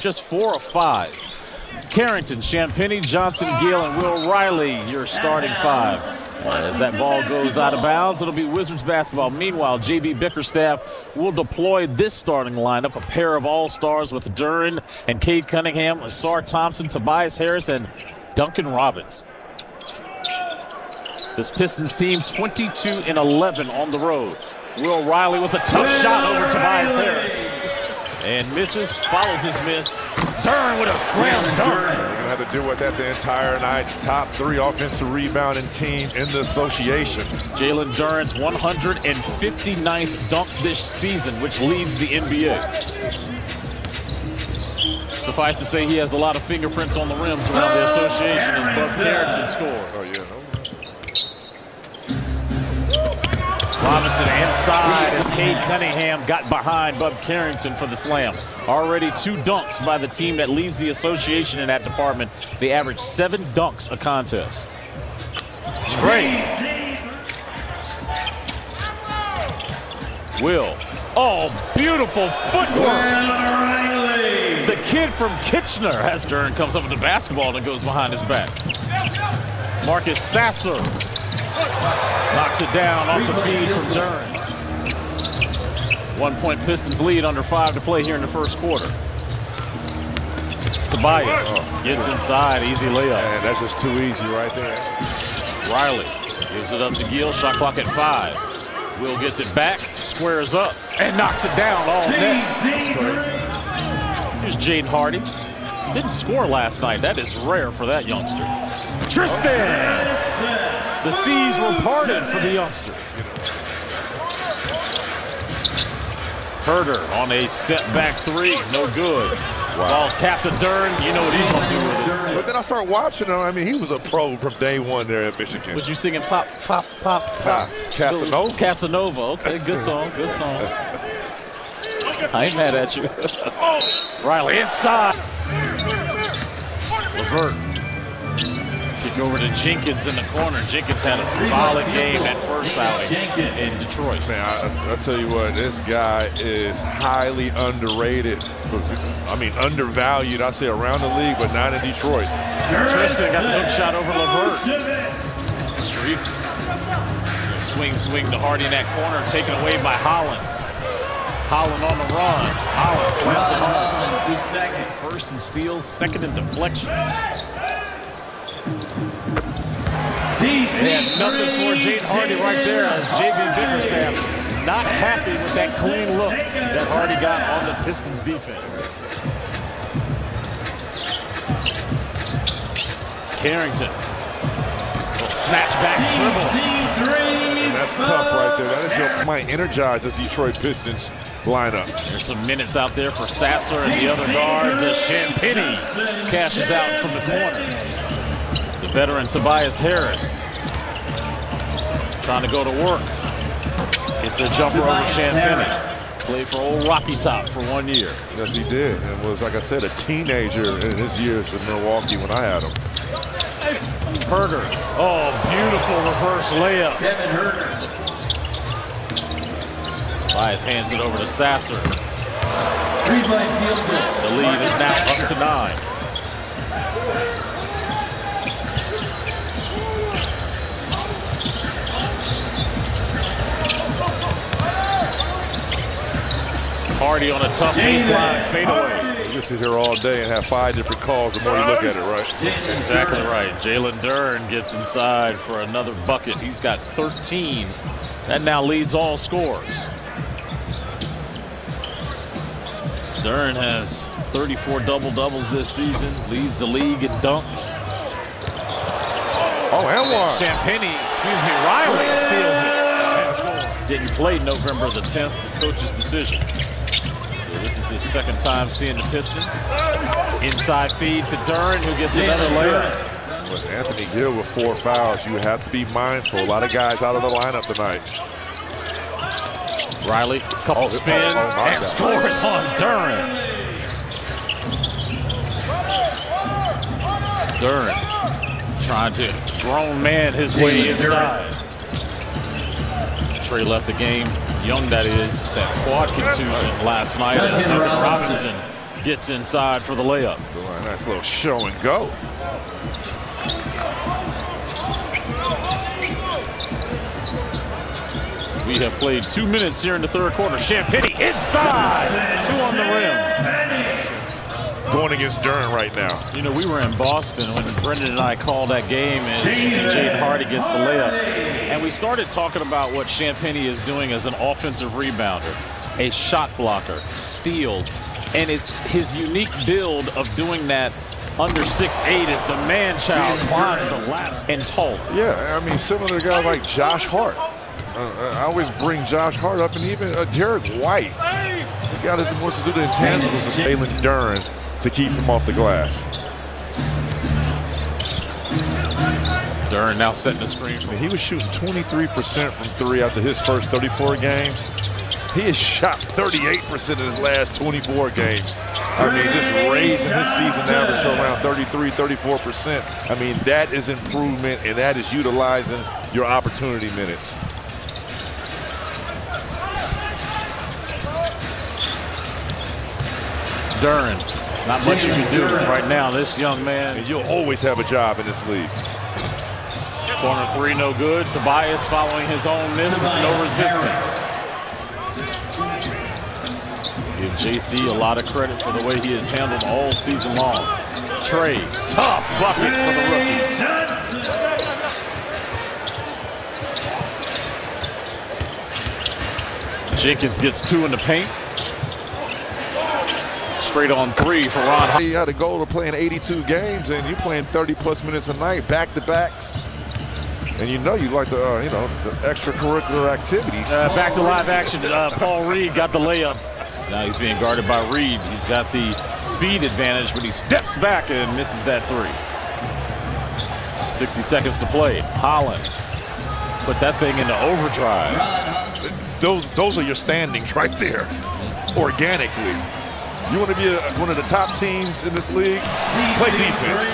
just 4 of 5. Carrington, Champagnie, Johnson, Gill, and Will Riley, your starting 5. As that ball goes out of bounds, it'll be Wizards basketball. Meanwhile, J.B. Bickerstaff will deploy this starting lineup, a pair of all-stars with Duren and Cade Cunningham, Asar Thompson, Tobias Harris, and Duncan Robbins. This Pistons team 22-11 on the road. Will Riley with a tough shot over Tobias Harris. And misses, follows his miss. Duren with a slam dunk. You're going to have to deal with that the entire night. Top 3 offensive rebounding team in the association. Jalen Duren's 159th dunk this season, which leads the NBA. Suffice to say, he has a lot of fingerprints on the rims around the association as Bub Carrington scores. Oh, yeah. Robinson inside as Cade Cunningham got behind Bub Carrington for the slam. Already 2 dunks by the team that leads the association in that department. They average 7 dunks a contest. Trey. Will. Oh, beautiful footwork. The kid from Kitchener as Duren comes up with the basketball and goes behind his back. Marcus Sasser knocks it down off the feed from Duren. 1-point Pistons lead, under 5 to play here in the first quarter. Tobias gets inside, easy layup. Man, that's just too easy right there. Riley gives it up to Gill, shot clock at 5. Will gets it back, squares up, and knocks it down all net. Here's Jaden Hardy. Didn't score last night. That is rare for that youngster. Tristan! The seas were parted for the youngster. Herder on a step-back 3. No good. Wow. Ball tapped to Duren. You know what he's going to do with it. But then I started watching him. I mean, he was a pro from day one there at Michigan. Was you singing pop, pop, pop, pop? Casanova? Casanova. Okay, good song. Good song. I ain't mad at you. Riley inside. Levert. Kick over to Jenkins in the corner. Jenkins had a solid game that first outing in Detroit. Man, I tell you what, this guy is highly underrated. I mean, undervalued, I say, around the league, but not in Detroit. Tristan got the hook shot over Levert. Swing to Hardy in that corner, taken away by Holland. Holland on the run. Holland slams it home. First in steals, second in deflections. And nothing for Jaden Hardy right there as J.B. Bickerstaff not happy with that clean look that Hardy got on the Pistons defense. Carrington will snatch back dribble. And that's tough right there. That is your might energize this Detroit Pistons lineup. There's some minutes out there for Sasser and the other guards as Champagnie cashes out from the corner. The veteran Tobias Harris trying to go to work. Gets the jumper over Champagnie. Played for old Rocky Top for 1 year. Yes, he did. And was, like I said, a teenager in his years in Milwaukee when I had him. Herder. Oh, beautiful reverse layup. Kevin Herder. Tobias hands it over to Sasser. Three-point field goal. The lead is now up to 9. Hardy on a tough baseline fadeaway. You sit here all day and have 5 different calls the more you look at it, right? That's exactly right. Jalen Duren gets inside for another bucket. He's got 13. That now leads all scores. Duren has 34 double-doubles this season. Leads the league in dunks. Oh, and one. Riley steals it. Didn't play November the 10th to coach's decision. So this is his second time seeing the Pistons. Inside feed to Duren, who gets another layup. With Anthony Gill with 4 fouls, you have to be mindful. A lot of guys out of the lineup tonight. Riley, couple spins, and scores on Duren. Duren trying to grown man his way inside. Trey left the game, young that is, that quad contusion last night as Duncan Robinson gets inside for the layup. Doing a nice little show and go. We have played 2 minutes here in the third quarter. Champagny inside, 2 on the rim. Going against Duren right now. You know, we were in Boston when Brendan and I called that game, and you see Jaden Hardy gets the layup. And we started talking about what Champagny is doing as an offensive rebounder, a shot blocker, steals, and it's his unique build of doing that under 6'8" as the man-child climbs the ladder and tall. Yeah, I mean, similar to guys like Josh Hart. I always bring Josh Hart up, and even Jared White. The guy that wants to do the intangibles to Salen Duren to keep him off the glass. Duren now setting the screen. I mean, he was shooting 23% from 3 after his first 34 games. He has shot 38% in his last 24 games. I mean, just raising his season average to around 33, 34%. I mean, that is improvement, and that is utilizing your opportunity minutes. Duren, not much you can do right now. This young man. And you'll always have a job in this league. Corner 3, no good. Tobias following his own miss with no resistance. Give JC a lot of credit for the way he has handled all season long. Trey, tough bucket for the rookie. Jenkins gets 2 in the paint. Straight on 3 for Ron. You got a goal of playing 82 games, and you're playing 30-plus minutes a night, back-to-backs. And you know you like the, the extracurricular activities. Back to live action. Paul Reed got the layup. Now he's being guarded by Reed. He's got the speed advantage, but he steps back and misses that 3. 60 seconds to play. Holland put that thing into overdrive. Those are your standings right there, organically. You want to be one of the top teams in this league? Play defense.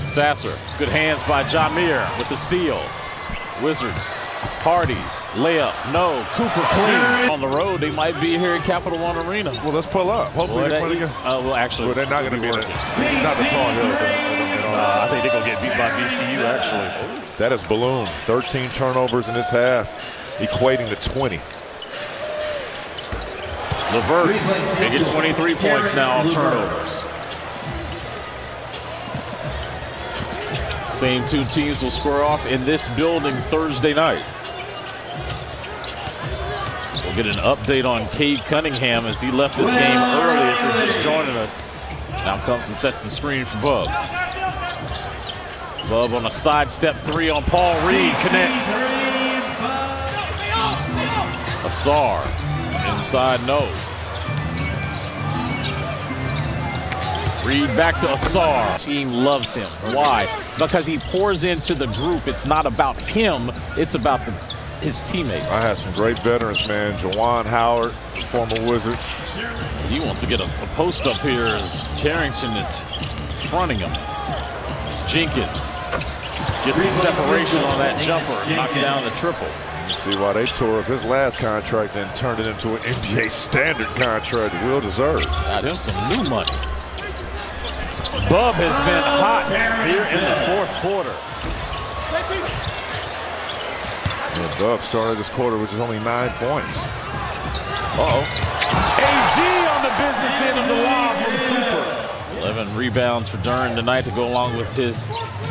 Sasser, good hands by Jameer with the steal. Wizards, Hardy, layup, no. Cooper clean. On the road, they might be here at Capital One Arena. Well, let's pull up. Hopefully they're playing again. Well, actually, they're not going to be not the Tar Heels. I think they're going to get beat by VCU, actually. That is balloon. 13 turnovers in this half, equating to 20. LeVert, they get 23 points now on turnovers. Same 2 teams will square off in this building Thursday night. We'll get an update on Cade Cunningham as he left this game early if you're just joining us. Now comes and sets the screen for Bub. Bub on a sidestep 3 on Paul Reed, connects. Asar. Inside, no. Reed back to Asar. Team loves him. Why? Because he pours into the group. It's not about him. It's about his teammates. I had some great veterans, man. Jawan Howard, former Wizard. He wants to get a post up here as Carrington is fronting him. Jenkins gets some separation on that jumper. Knocks down the triple. See why they tore up his last contract and turned it into an NBA standard contract. Well deserved. Got him some new money. Bub has been hot here in the fourth quarter. Yeah, Bub started this quarter, which is only 9 points. AG on the business end of the lob from Cooper. 11 rebounds for Duren tonight to go along with his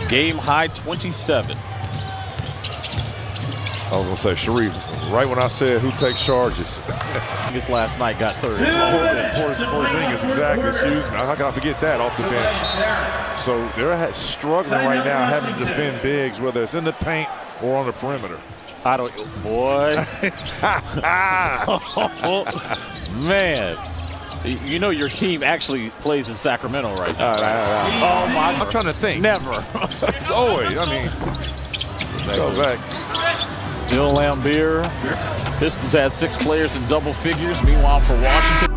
game-high 27. I was going to say, Sharif, right when I said who takes charges. This last night got 30. Porzingis, exactly, excuse me. How can I forget that off the bench? So they're struggling right now having to defend bigs, whether it's in the paint or on the perimeter. I don't, boy. Man. You know your team actually plays in Sacramento right now. Oh, my. I'm trying to think. Never. It's always, go back. Bill Lambier. Pistons had 6 players in double figures. Meanwhile, for Washington.